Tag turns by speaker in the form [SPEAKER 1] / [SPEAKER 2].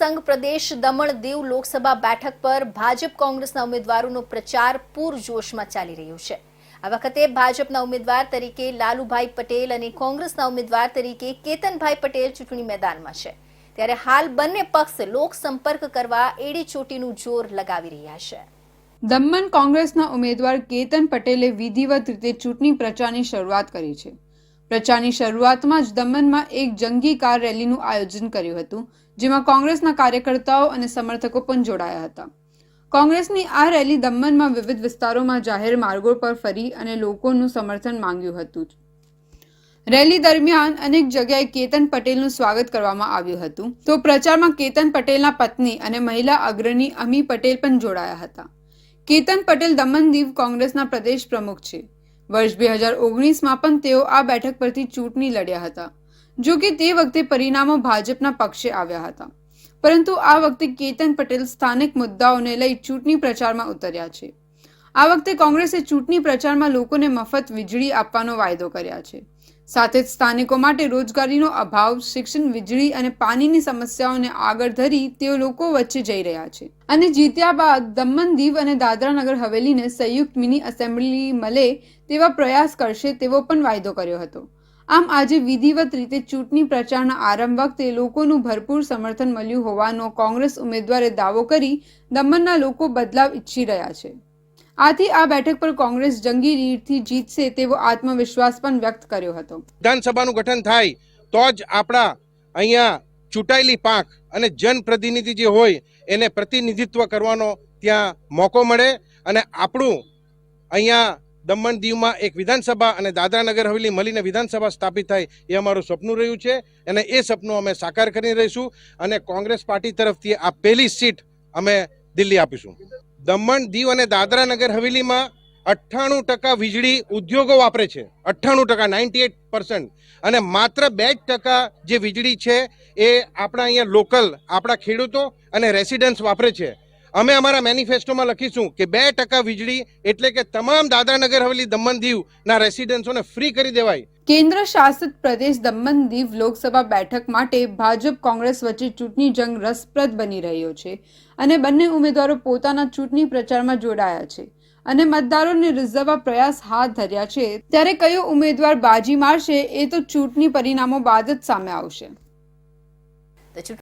[SPEAKER 1] સંઘ પ્રદેશ દમણ દીવ લોકસભા બેઠક પર ભાજપ કોંગ્રેસના ઉમેદવારોનો પ્રચાર પૂરજોશમાં ચાલી રહ્યો છે। આ વખતે ભાજપના ઉમેદવાર તરીકે લાલુભાઈ પટેલ અને કોંગ્રેસના ઉમેદવાર તરીકે કેતનભાઈ પટેલ ચૂંટણી મેદાનમાં છે। ત્યારે હાલ બંને પક્ષ લોકસંપર્ક કરવા એડી ચોટીનું જોર લગાવી રહ્યા છે।
[SPEAKER 2] દમણ કોંગ્રેસના ઉમેદવાર કેતન પટેલે વિધિવત રીતે ચૂંટણી પ્રચારની શરૂઆત કરી છે। પ્રચારની શરૂઆતમાં જ દમણમાં એક જંગી કાર રેલીનું આયોજન કર્યું હતું, જેમાં કોંગ્રેસના કાર્યકર્તાઓ અને સમર્થકો પણ જોડાયા હતા। કોંગ્રેસની આ રેલી દમણમાં વિવિધ વિસ્તારોમાં જાહેર માર્ગો પર ફરી અને લોકોનું સમર્થન માંગ્યું હતું। રેલી દરમિયાન અનેક જગ્યાએ કેતન પટેલનું સ્વાગત કરવામાં આવ્યું હતું, તો પ્રચારમાં કેતન પટેલના પત્ની અને મહિલા અગ્રણી અમી પટેલ પણ જોડાયા હતા। કેતન પટેલ દમણ દીવ કોંગ્રેસના પ્રદેશ પ્રમુખ છે। વર્ષ 2019માં પણ તેઓ આ બેઠક પરથી ચૂંટણી લડ્યા હતા। જો કે તે વખતે પરિણામો ભાજપના પક્ષે આવ્યા હતા, પરંતુ આ વખતે કેતન પટેલ સ્થાનિક મુદ્દાઓને લઈ ચૂંટણી પ્રચારમાં ઉતર્યા છે। આ વખતે કોંગ્રેસે ચૂંટણી પ્રચારમાં લોકોને મફત વીજળી આપવાનો વાયદો કર્યા છે। સાથે જ સ્થાનિકો માટે રોજગારીનો અભાવ, શિક્ષણ, વીજળી અને પાણીની સમસ્યાઓને આગળ ધરી તેઓ લોકો વચ્ચે જઈ રહ્યા છે અને જીત્યા બાદ દમણ દીવ અને દાદરા નગર હવેલીને સંયુક્ત મિની એસેમ્બલી મળે તેવા પ્રયાસ કરશે તેવો પણ વાયદો કર્યો હતો। આમ આજે વિધિવત રીતે ચૂંટણી પ્રચારના આરંભ વખતે લોકોનું ભરપૂર સમર્થન મળ્યું હોવાનો કોંગ્રેસ ઉમેદવારે દાવો કરી દમણના લોકો બદલાવ ઈચ્છી રહ્યા છે। આથી આ બેઠક પર કોંગ્રેસ જંગી રીતથી જીતશે તેવો આત્મવિશ્વાસ પણ વ્યક્ત કર્યો હતો।
[SPEAKER 3] વિધાનસભાનું ગઠન થાય તો જ આપણા અહીંયા ચૂંટાયેલી પાંખ અને જનપ્રતિનિધિ જે હોય એને પ્રતિનિધિત્વ કરવાનો ત્યાં મોકો મળે અને આપણું અહીંયા દમણ દીવમાં એક વિધાનસભા અને દાદરા નગર હવેલી મળીને વિધાનસભા સ્થાપિત થાય એ અમારું સપનું રહ્યું છે અને એ સપનું અમે સાકાર કરી રહીશું અને કોંગ્રેસ પાર્ટી તરફથી આ પહેલી સીટ અમે દિલ્હી આપીશું। દમણ દીવ અને દાદરા નગર હવેલીમાં 98% વીજળી ઉદ્યોગો વાપરે છે, 98%, 98%, અને માત્ર 2% જે વીજળી છે એ આપણા અહીંયા લોકલ આપણા ખેડૂતો અને રેસિડન્ટ્સ વાપરે છે। અમે અમારા મેનિફેસ્ટોમાં લખીશું કે 2% વીજળી એટલે કે તમામ દાદરા નગર હવેલી દમણ દીવના રેસિડન્ટ્સોને ફ્રી કરી દેવાય।
[SPEAKER 2] કેન્દ્ર શાસિત પ્રદેશ દમણ દીવ લોકસભા બેઠક માટે ભાજપ કોંગ્રેસ વચ્ચે ચૂંટણી જંગ રસપ્રદ બની રહ્યો છે અને બંને ઉમેદવારો પોતાના ચૂંટણી પ્રચારમાં જોડાયા છે અને મતદારોને રીઝવવા પ્રયાસ હાથ ધર્યા છે। ત્યારે કયો ઉમેદવાર બાજી મારશે એ તો ચૂંટણી પરિણામો બાદ જ સામે આવશે।